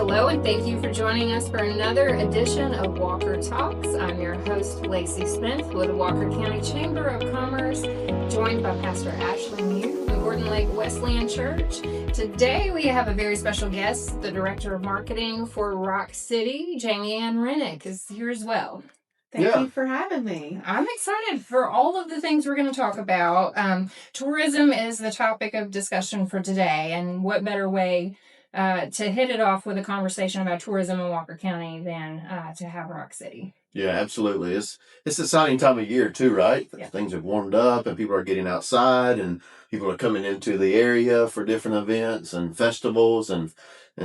Hello, and thank you for joining us for another edition of Walker Talks. I'm your host, Lacey Smith, with the Walker County Chamber of Commerce, joined by Pastor Ashley Mew from Gordon Lake Wesleyan Church. Today, we have a very special guest. The Director of Marketing for Rock City, Jamie Ann Rennick, is here as well. Thank you for having me. I'm excited for all of the things we're going to talk about. Tourism is the topic of discussion for today, and what better way to hit it off with a conversation about tourism in Walker County than to have Rock City. Yeah, absolutely. It's an exciting time of year too, right? Yeah. Things have warmed up and people are getting outside and people are coming into the area for different events and festivals and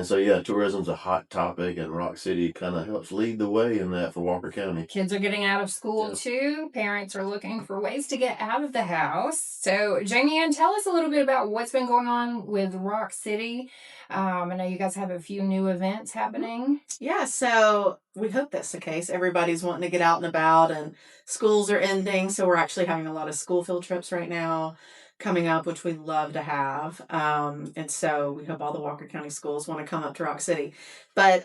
so yeah, tourism's a hot topic and Rock City kind of helps lead the way in that for Walker County. Kids are getting out of school too. Parents are looking for ways to get out of the house. So Jamie Ann, tell us a little bit about what's been going on with Rock City. I know you guys have a few new events happening. Yeah, so we hope that's the case. Everybody's wanting to get out and about and schools are ending. So we're actually having a lot of school field trips right now coming up, which we love to have. And so we hope all the Walker County schools want to come up to Rock City. But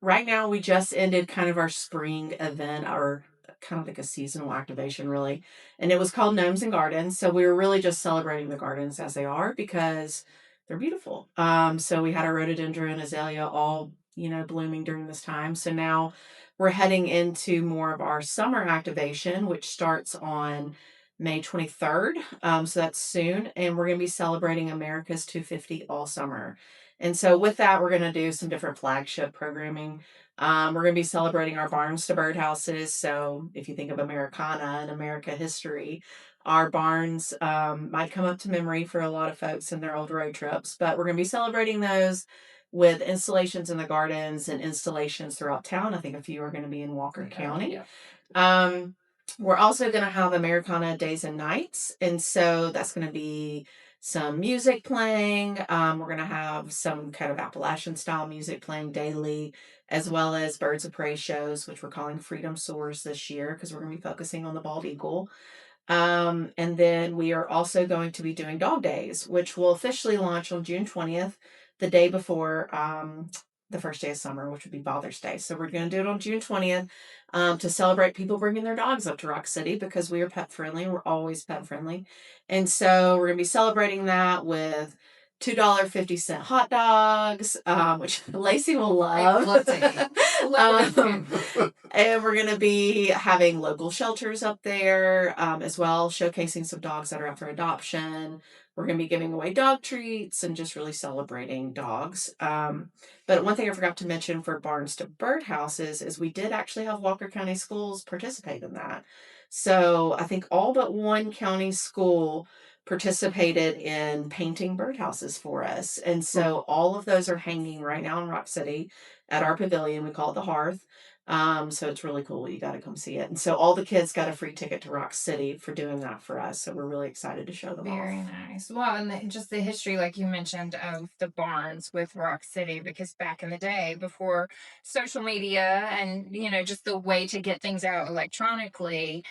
right now we just ended kind of our spring event, our kind of like a seasonal activation really. And it was called Gnomes and Gardens. So we were really just celebrating the gardens as they are because they're beautiful. So we had our rhododendron, azalea all, blooming during this time. So now we're heading into more of our summer activation, which starts on May 23rd. So that's soon. And we're going to be celebrating America's 250 all summer. And so with that, we're going to do some different flagship programming. We're going to be celebrating our barns to birdhouses. So if you think of Americana and America history, our barns might come up to memory for a lot of folks in their old road trips, but we're going to be celebrating those with installations in the gardens and installations throughout town. I think a few are going to be in Walker County. Yeah. We're also going to have Americana days and nights. And so that's going to be some music playing. We're going to have some kind of Appalachian style music playing daily, as well as birds of prey shows, which we're calling Freedom Soars this year because we're going to be focusing on the bald eagle. And then we are also going to be doing dog days, which will officially launch on June 20th, the day before the first day of summer, which would be Father's Day. So we're going to do it on June 20th to celebrate people bringing their dogs up to Rock City because we are pet friendly. We're always pet friendly. And so we're going to be celebrating that with $2.50 hot dogs, which Lacey will love. And we're going to be having local shelters up there as well, showcasing some dogs that are up for adoption. We're going to be giving away dog treats and just really celebrating dogs. But one thing I forgot to mention for barns to birdhouses is we did actually have Walker County schools participate in that. So I think all but one county school participated in painting birdhouses for us. And so all of those are hanging right now in Rock City at our pavilion. We call it the Hearth. So it's really cool. You got to come see it. And so all the kids got a free ticket to Rock City for doing that for us. So we're really excited to show them off. Very nice. Well, and just the history, like you mentioned, of the barns with Rock City, because back in the day, before social media and, just the way to get things out electronically,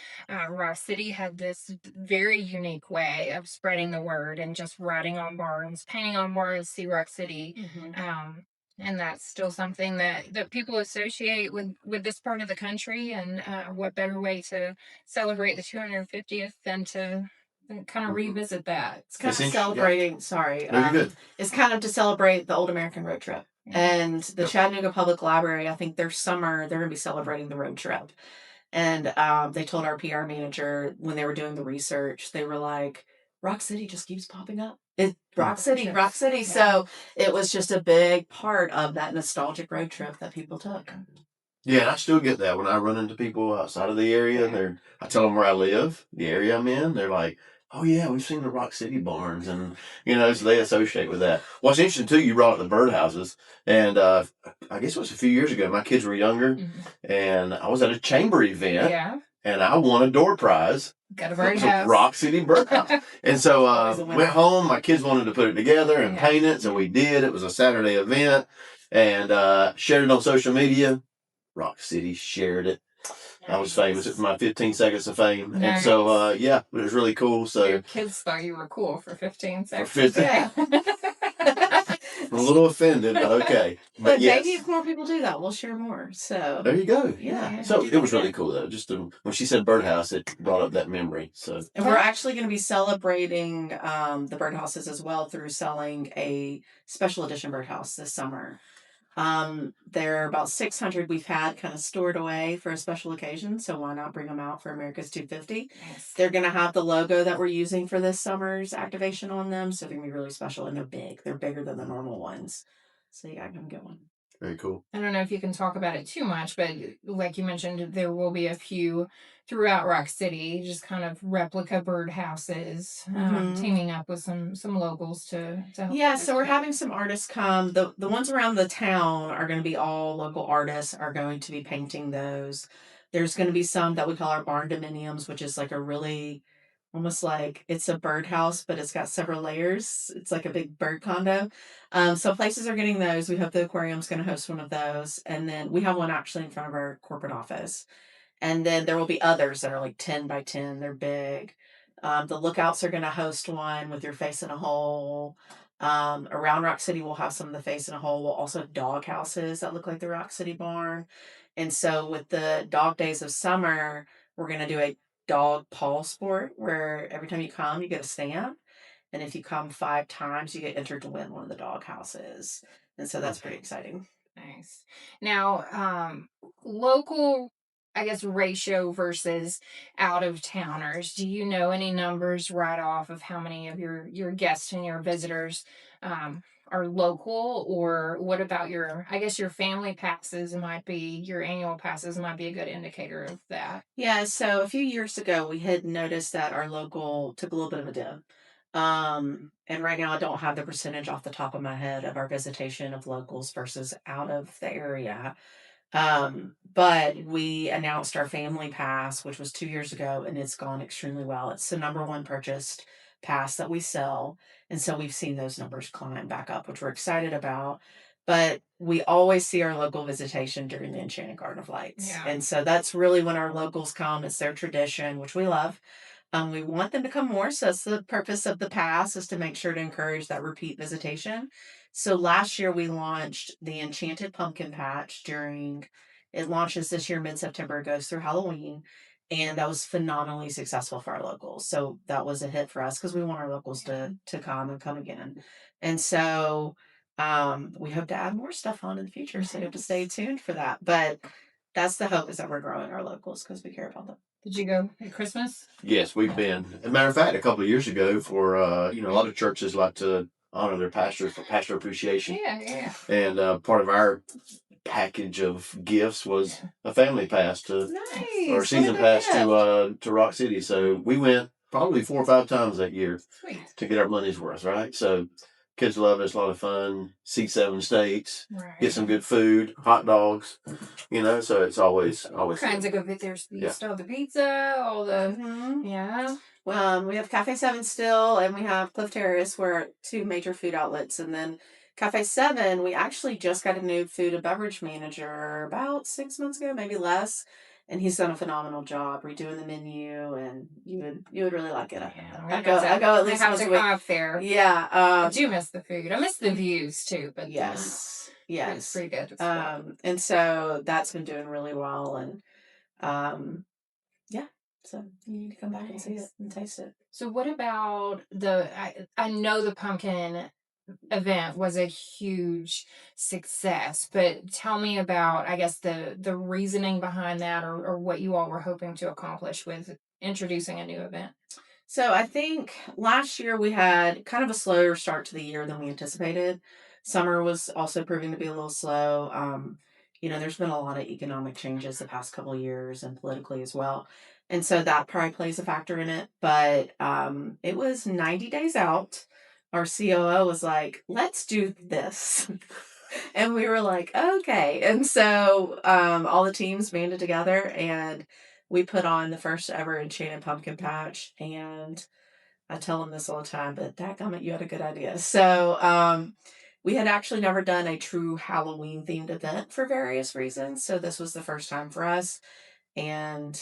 Rock City had this very unique way of spreading the word and just writing on barns, painting on barns, see Rock City. Mm-hmm. And that's still something that people associate with this part of the country. And what better way to celebrate the 250th than to kind of revisit that? It's kind of celebrating, it's kind of to celebrate the old American road trip. Yeah. And the Chattanooga Public Library, I think their summer, they're going to be celebrating the road trip. And they told our PR manager when they were doing the research, they were like, Rock City just keeps popping up. Rock City. Yeah. So it was just a big part of that nostalgic road trip that people took. Yeah, and I still get that when I run into people outside of the area. Yeah. I tell them where I live, the area I'm in. They're like, oh, yeah, we've seen the Rock City barns. And, so they associate with that. What's interesting, too, you brought up the birdhouses. And I guess it was a few years ago. My kids were younger. Mm-hmm. And I was at a chamber event. Yeah. And I won a door prize. Got a birdhouse. Rock City birdhouse. And so went home. My kids wanted to put it together and paint it. So we did. It was a Saturday event. And shared it on social media. Rock City shared it. Nice. I was famous. It was my 15 seconds of fame. Nice. And so, it was really cool. So your kids thought you were cool for 15 seconds. Yeah. I'm a little offended, but okay. But yes. maybe if more people do that, we'll share more. So There you go. yeah. So it was really cool though. Just when she said birdhouse, it brought up that memory. So And we're actually going to be celebrating the birdhouses as well through selling a special edition birdhouse this summer. There are about 600 we've had kind of stored away for a special occasion, so why not bring them out for America's 250? Nice. They're going to have the logo that we're using for this summer's activation on them, so they're going to be really special, and they're big. They're bigger than the normal ones. So you got to come get one. very cool. I don't know if you can talk about it too much, but like you mentioned, there will be a few throughout Rock City, just kind of replica birdhouses, teaming up with some locals to help. Yeah, so we're having some artists come. The ones around the town are going to be all local artists are going to be painting those. There's going to be some that we call our barn dominiums, which is like a really almost like it's a birdhouse, but it's got several layers. It's like a big bird condo. So places are getting those. We hope the aquarium's going to host one of those, and then we have one actually in front of our corporate office. And then there will be others that are like 10 by 10. They're big. The Lookouts are going to host one with your face in a hole. Around Rock City, we'll have some of the face in a hole. We'll also have dog houses that look like the Rock City barn. And so with the dog days of summer, we're going to do a dog paw sport where every time you come, you get a stamp. And if you come 5 times, you get entered to win one of the dog houses. And so that's pretty exciting. Nice. Now, local, I guess, ratio versus out of towners. Do you know any numbers right off of how many of your guests and your visitors are local, or what about I guess your family passes might be, your annual passes might be a good indicator of that. Yeah, so a few years ago, we had noticed that our local took a little bit of a dip. And right now, I don't have the percentage off the top of my head of our visitation of locals versus out of the area. But we announced our family pass, which was 2 years ago, and it's gone extremely well. It's the number one purchased pass that we sell. And so we've seen those numbers climb back up, which we're excited about. But we always see our local visitation during the Enchanted Garden of Lights. Yeah. And so that's really when our locals come. It's their tradition, which we love. We want them to come more. So that's the purpose of the pass, is to make sure to encourage that repeat visitation. So last year we launched the Enchanted Pumpkin Patch it launches this year mid-September, goes through Halloween. And that was phenomenally successful for our locals. So that was a hit for us because we want our locals to come and come again. And so we hope to add more stuff on in the future. So you have to stay tuned for that. But that's the hope, is that we're growing our locals because we care about them. Did you go at Christmas? Yes, we've been. As a matter of fact, a couple of years ago, for a lot of churches like to honor their pastors for pastor appreciation. Yeah. And part of our package of gifts was a family pass or season pass to Rock City. So we went probably 4 or 5 times that year. Sweet. To get our money's worth, right? So kids love it. It's a lot of fun. See 7 states. Right. Get some good food, hot dogs. So it's always all kinds of good. There's still the pizza, all the yeah. Well, we have Cafe 7 still, and we have Cliff Terrace, where 2 major food outlets. And then Cafe 7, we actually just got a new food and beverage manager about 6 months ago, maybe less. And he's done a phenomenal job redoing the menu, and you would really like it. I go at least once a week. Up there. Yeah. I do miss the food. I miss the views too, but yes. It's pretty good. And so that's been doing really well, and so you need to come back and see it and taste it. So what about I know the pumpkin event was a huge success, but tell me about, I guess, the reasoning behind that, or what you all were hoping to accomplish with introducing a new event. So I think last year we had kind of a slower start to the year than we anticipated. Summer was also proving to be a little slow. There's been a lot of economic changes the past couple of years, and politically as well. And so that probably plays a factor in it. But it was 90 days out. Our COO was like, let's do this. And we were like, okay. And so all the teams banded together, and we put on the first ever Enchanted Pumpkin Patch. And I tell them this all the time, but dadgummit, you had a good idea. So we had actually never done a true Halloween themed event for various reasons. So this was the first time for us. And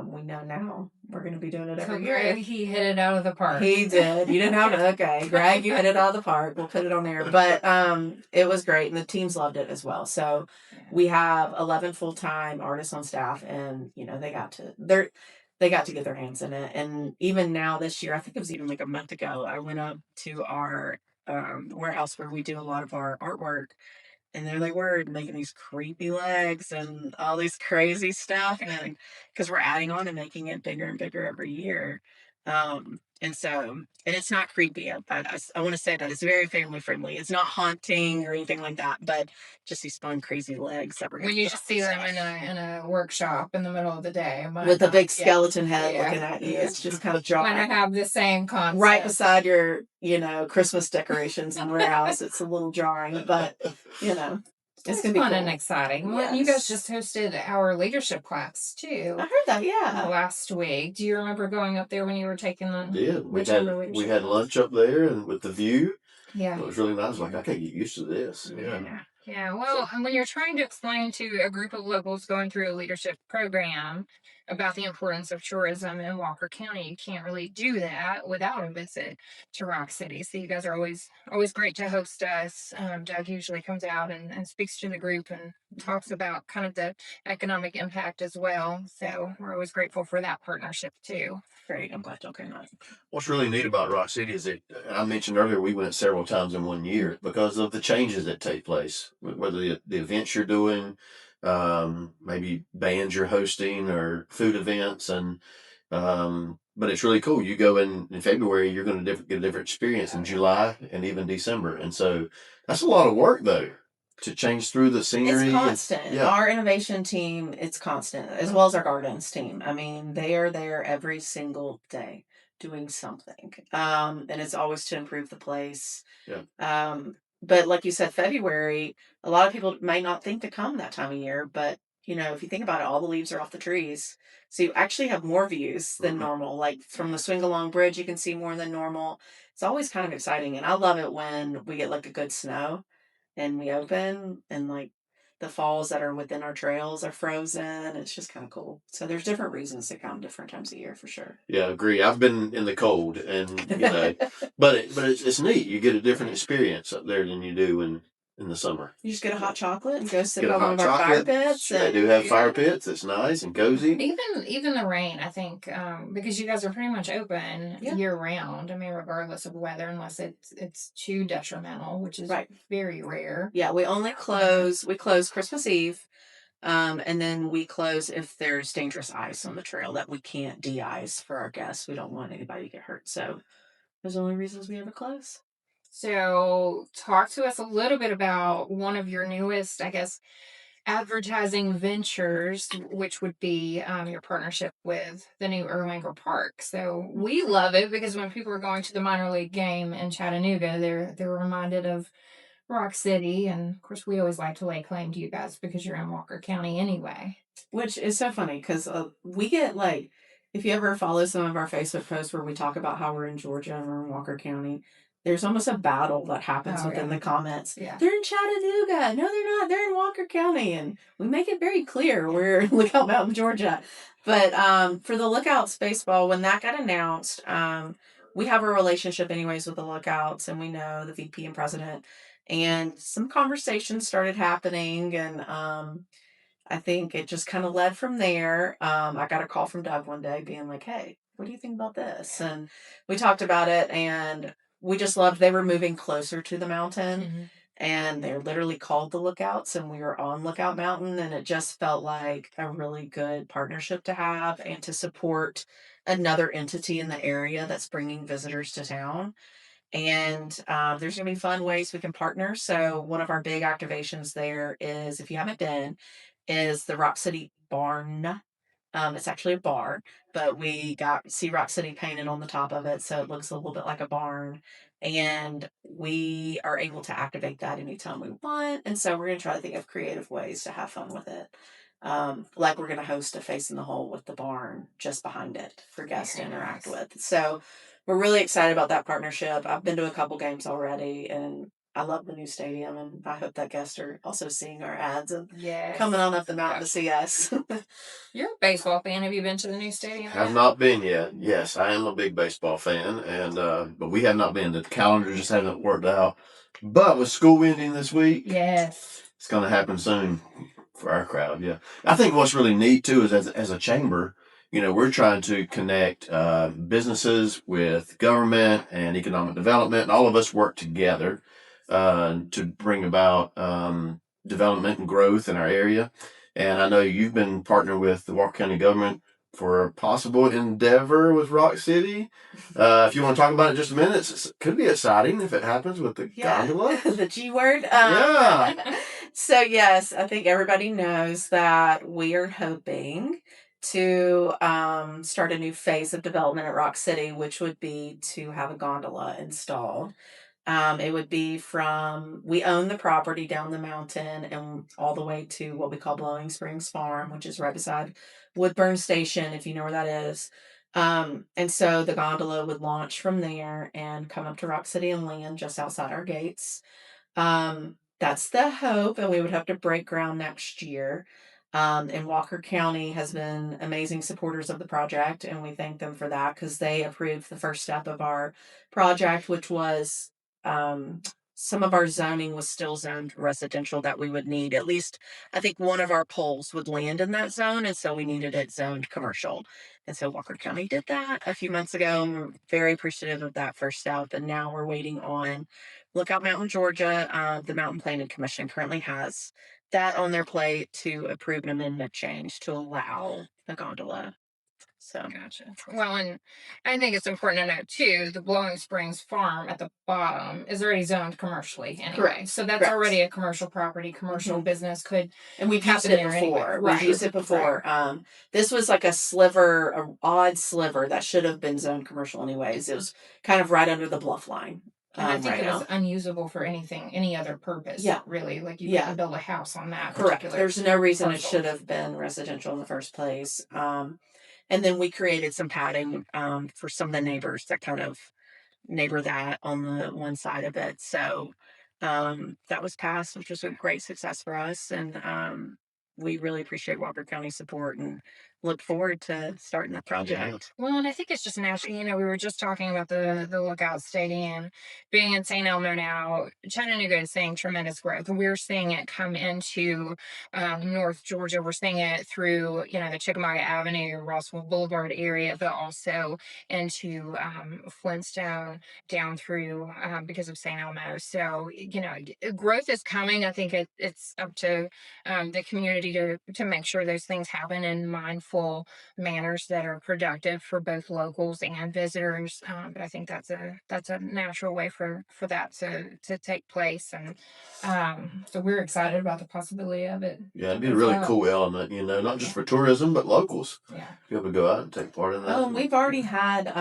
we know now we're going to be doing it So every year. Greg, he hit it out of the park. He did. You didn't have to. Okay, Greg, you hit it out of the park. We'll put it on there. But it was great, and the teams loved it as well. So we have 11 full-time artists on staff, and they got to get their hands in it. And even now this year, I think it was even like a month ago, I went up to our warehouse where we do a lot of our artwork. And there they were making these creepy legs and all these crazy stuff. And because we're adding on and making it bigger and bigger every year. And it's not creepy. I want to say that it's very family friendly. It's not haunting or anything like that, but just these fun, crazy legs that we're when you just see them in a workshop in the middle of the day with a big skeleton head looking at you, it's just kind of jarring. When I have the same concept right beside your, Christmas decorations in the warehouse, it's a little jarring, but it's gonna be fun cool. and exciting. Yes. You guys just hosted our leadership class too. I heard that, yeah. Last week. Do you remember going up there when you were taking the? Yeah, we had lunch up there and with the view. Yeah, it was really nice. Like I can't get used to this. Yeah. Well, when you're trying to explain to a group of locals going through a leadership program about the importance of tourism in Walker County, you can't really do that without a visit to Rock City. So you guys are always great to host us. Doug usually comes out and speaks to the group and talks about kind of the economic impact as well. So we're always grateful for that partnership too. Great. I'm glad y'all came out. What's really neat about Rock City is that I mentioned earlier we went several times in 1 year because of the changes that take place, whether the events you're doing, maybe bands you're hosting or food events, and but it's really cool. You go in February, you're going to get a different experience in July and even December, and so that's a lot of work though to change through the scenery. It's constant. Our innovation team, it's constant, as well as our gardens team. I mean, they are there every single day doing something. And it's always to improve the place. Yeah. But like you said, February, a lot of people may not think to come that time of year, but if you think about it, all the leaves are off the trees. So you actually have more views than normal. Like from the swing along bridge, you can see more than normal. It's always kind of exciting. And I love it when we get like a good snow and we open and like the falls that are within our trails are frozen. It's just kind of cool. So there's different reasons to come different times of year for sure. Yeah, I agree. I've been in the cold and but it's neat. You get a different experience up there than you do in the summer. You just get a hot chocolate and go sit Get a by one hot of our fire chocolate. pits. They do have fire pits. It's nice and cozy. Even the rain, I think, because you guys are pretty much open year round. I mean, regardless of weather, unless it's too detrimental, which is very rare. Yeah, we close Christmas Eve. And then we close if there's dangerous ice on the trail that we can't de-ice for our guests. We don't want anybody to get hurt. So those are the only reasons we ever close. So talk to us a little bit about one of your newest, I guess, advertising ventures, which would be your partnership with the new Erlanger Park. So we love it because when people are going to the minor league game in Chattanooga, they're reminded of Rock City, and of course we always like to lay claim to you guys because you're in Walker County anyway. Which is so funny because we get like, if you ever follow some of our Facebook posts where we talk about how we're in Georgia and we're in Walker County, there's almost a battle that happens within the comments. Yeah. They're in Chattanooga. No, they're not. They're in Walker County. And we make it very clear we're in Lookout Mountain, Georgia. But for the Lookouts baseball, when that got announced, we have a relationship anyways with the Lookouts, and we know the VP and president. And some conversations started happening, and I think it just kind of led from there. I got a call from Doug one day being like, hey, what do you think about this? And we talked about it, and we just loved they were moving closer to the mountain. Mm-hmm. And they're literally called the Lookouts, and we were on Lookout Mountain, and it just felt like a really good partnership to have and to support another entity in the area that's bringing visitors to town. And there's going to be fun ways we can partner. So one of our big activations there is, if you haven't been, is the Rock City Barn. It's actually a bar, but we see Rock City painted on the top of it, so it looks a little bit like a barn. And we are able to activate that anytime we want. And so we're going to try to think of creative ways to have fun with it. Like we're going to host a Face in the Hole with the barn just behind it for guests to interact with. So we're really excited about that partnership. I've been to a couple games already, and I love the new stadium, and I hope that guests are also seeing our ads and Yes. coming on up the mountain to see us. You're a baseball fan. Have you been to the new stadium Have yet? not been yet. Yes, I am a big baseball fan, and but we have not been. The calendar just hasn't worked out. But with school ending this week, Yes. it's going to happen soon for our crowd. Yeah, I think what's really neat too is as a chamber, we're trying to connect businesses with government and economic development, and all of us work together to bring about development and growth in our area. And I know you've been partnering with the Walker County government for a possible endeavor with Rock City. If you want to talk about it just a minute, it could be exciting if it happens with the gondola. The G word. Yeah. So, yes, I think everybody knows that we are hoping to start a new phase of development at Rock City, which would be to have a gondola installed. It would be we own the property down the mountain and all the way to what we call Blowing Springs Farm, which is right beside Woodburn Station, if you know where that is. And so the gondola would launch from there and come up to Rock City and land just outside our gates. That's the hope, and we would have to break ground next year. And Walker County has been amazing supporters of the project, and we thank them for that because they approved the first step of our project, which was some of our zoning was still zoned residential that we would need. At least, I think one of our poles would land in that zone, and so we needed it zoned commercial. And so Walker County did that a few months ago, and we're very appreciative of that first step. And now we're waiting on Lookout Mountain, Georgia. The Mountain Planning Commission currently has that on their plate to approve an amendment change to allow the gondola. So, Gotcha. Well, and I think it's important to note too, the Blowing Springs farm at the bottom is already zoned commercially anyway. Correct. So that's Correct. already a commercial property, commercial business could and we've used happen it there before. anyway. We've used it before. This was like a sliver, an odd sliver that should have been zoned commercial anyways. It was kind of right under the bluff line. And I think right it was now. unusable for any other purpose. Yeah. Really. Like you Yeah. couldn't build a house on that. Correct. particular There's no reason parcel. it should have been residential in the first place. And then we created some padding for some of the neighbors that kind of neighbor that on the one side of it. So that was passed, which was a great success for us. And we really appreciate Walker County's support and look forward to starting that project. Well, and I think it's just natural. We were just talking about the Lookout Stadium being in St. Elmo now. Chattanooga is seeing tremendous growth. We're seeing it come into North Georgia. We're seeing it through, the Chickamauga Avenue, Rossville Boulevard area, but also into Flintstone down through because of St. Elmo. So, growth is coming. I think it's up to the community to make sure those things happen in mindful manners that are productive for both locals and visitors. But I think that's a natural way for that to take place, and so we're excited about the possibility of it. Yeah, it'd be a really cool element, not just for tourism, but locals. Yeah. Be able to go out and take part in that. Oh, we've already had,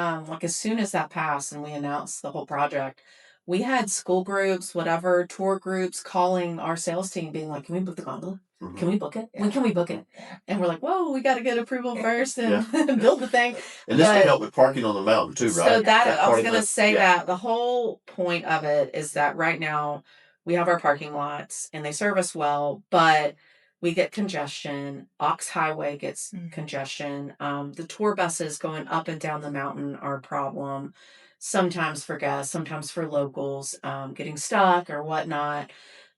as soon as that passed and we announced the whole project, we had school groups, whatever, tour groups calling our sales team being like, can we book the gondola? Mhm. Can we book it? When can we book it? Yeah. And we're like, whoa, we got to get approval first and build the thing. And this can help with parking on the mountain too, right? So I was part going of to say that the whole point of it is that right now we have our parking lots and they serve us well, but we get congestion. Ox Highway gets congestion. The tour buses going up and down the mountain are a problem. Sometimes for guests, sometimes for locals, getting stuck or whatnot.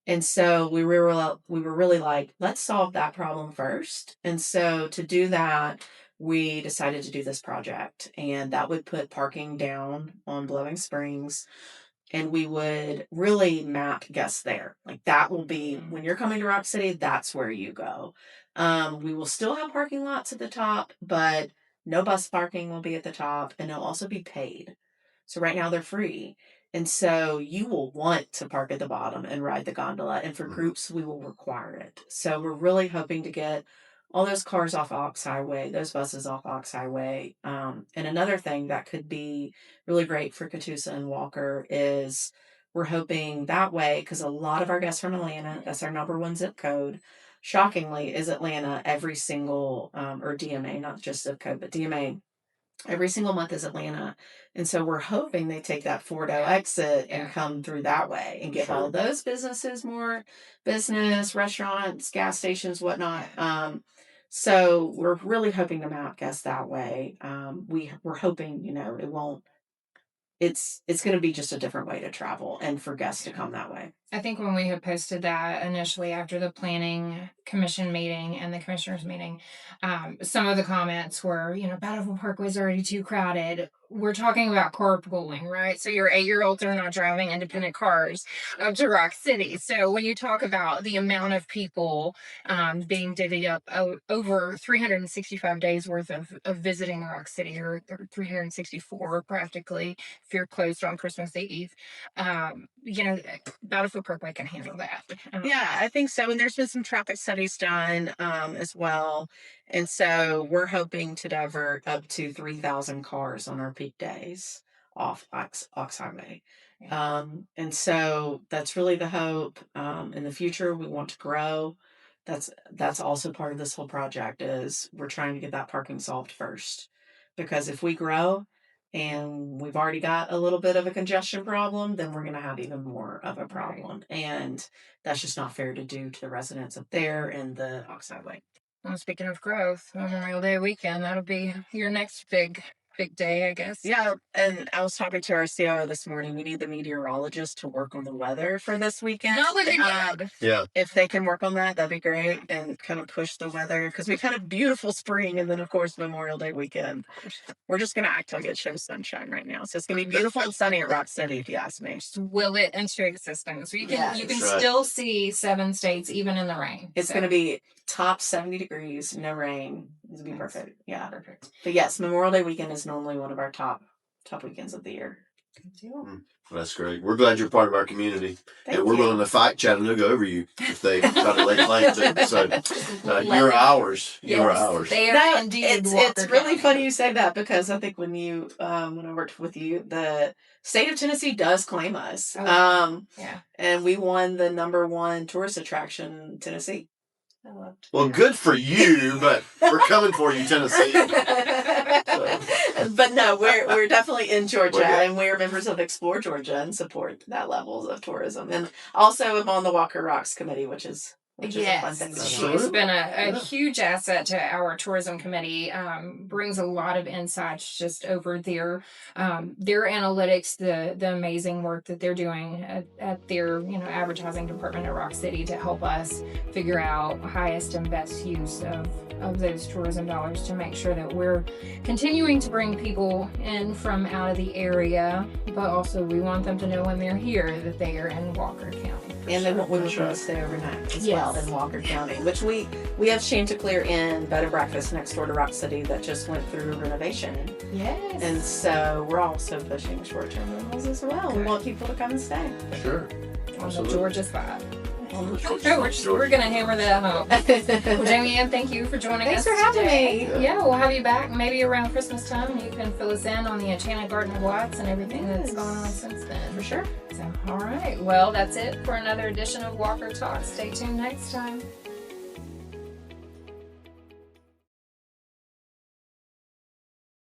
And so we were really like, let's solve that problem first. And so to do that, we decided to do this project, and that would put parking down on Blowing Springs, and we would really map guests there. Like that will be when you're coming to Rock City, that's where you go. We will still have parking lots at the top, but no bus parking will be at the top, and they'll also be paid. So right now they're free. And so you will want to park at the bottom and ride the gondola. And for groups, we will require it. So we're really hoping to get all those cars off Ox Highway, those buses off Ox Highway. And another thing that could be really great for Catoosa and Walker is we're hoping that way, because a lot of our guests from Atlanta, that's our number one zip code, shockingly, is Atlanta every single, or DMA, not just zip code, but DMA Every single month is Atlanta. And so we're hoping they take that Fordo exit and come through that way and give all those businesses more business, restaurants, gas stations, whatnot. So we're really hoping to map guests that way. We're hoping, it won't, it's going to be just a different way to travel and for guests to come that way. I think when we had posted that initially after the planning commission meeting and the commissioners meeting, some of the comments were, Battlefield Parkway is already too crowded. We're talking about carpooling, right? So your 8-year-olds are not driving independent cars up to Rock City. So when you talk about the amount of people being divvied up over 365 days worth of visiting Rock City, or 364 practically, if you're closed on Christmas Eve, Battlefield Parkway can handle that. Yeah, I think so. And there's been some traffic studies done as well. And so we're hoping to divert up to 3,000 cars on our peak days off Ox Highway. And so that's really the hope. In the future, we want to grow. That's also part of this whole project is we're trying to get that parking solved first. Because if we grow, and we've already got a little bit of a congestion problem, then we're going to have even more of a problem. Right. And that's just not fair to do to the residents up there in the Ox Highway. Well, speaking of growth, Memorial Day weekend, that'll be your next big day, I guess. Yeah, and I was talking to our CIO this morning. We need the meteorologist to work on the weather for this weekend. Not looking bad. Yeah. If they can work on that, that'd be great, and kind of push the weather, because we've had a beautiful spring, and then, of course, Memorial Day weekend. We're just going to act like it shows sunshine right now. So it's going to be beautiful and sunny at Rock City, if you ask me. Just will it into existence. So you can still see 7 states, even in the rain. It's going to be top 70 degrees, no rain. It'll be perfect. Yeah. Perfect. But yes, Memorial Day weekend is normally one of our top weekends of the year. Good deal. That's great. We're glad you're part of our community. Thank and we're you. willing to fight Chattanooga over you if they try to lay claim to it. So you're ours. Yes, You're ours. They are indeed. It's really funny you say that, because I think when I worked with you, the state of Tennessee does claim us. Yeah. And we won the #1 tourist attraction in Tennessee. Well, good for you, but we're coming for you, Tennessee. But no, we're definitely in Georgia, and we're members of Explore Georgia and support that levels of tourism. And also I'm on the Walker Rocks committee, which is a fun thing. She's been a huge asset to our tourism committee. Brings a lot of insights just over their analytics, the amazing work that they're doing at their advertising department at Rock City to help us figure out highest and best use of those tourism dollars to make sure that we're continuing to bring people in from out of the area, but also we want them to know when they're here that they are in Walker County. And then we want them to stay overnight as well in Walker County, which we have Chanticleer Inn bed and breakfast next door to Rock City that just went through renovation. Yes. And so we're also pushing short-term rentals as well. We want people to come and stay. Sure. On the Georgia side. We're going to hammer that home. Well, Jamie Ann, thank you for joining us. Thanks for having me. Yeah, we'll have you back maybe around Christmas time, and you can fill us in on the Enchanted Garden of Lights and everything that's gone on since then. For sure. So, all right. Well, that's it for another edition of Walker Talk. Stay tuned next time.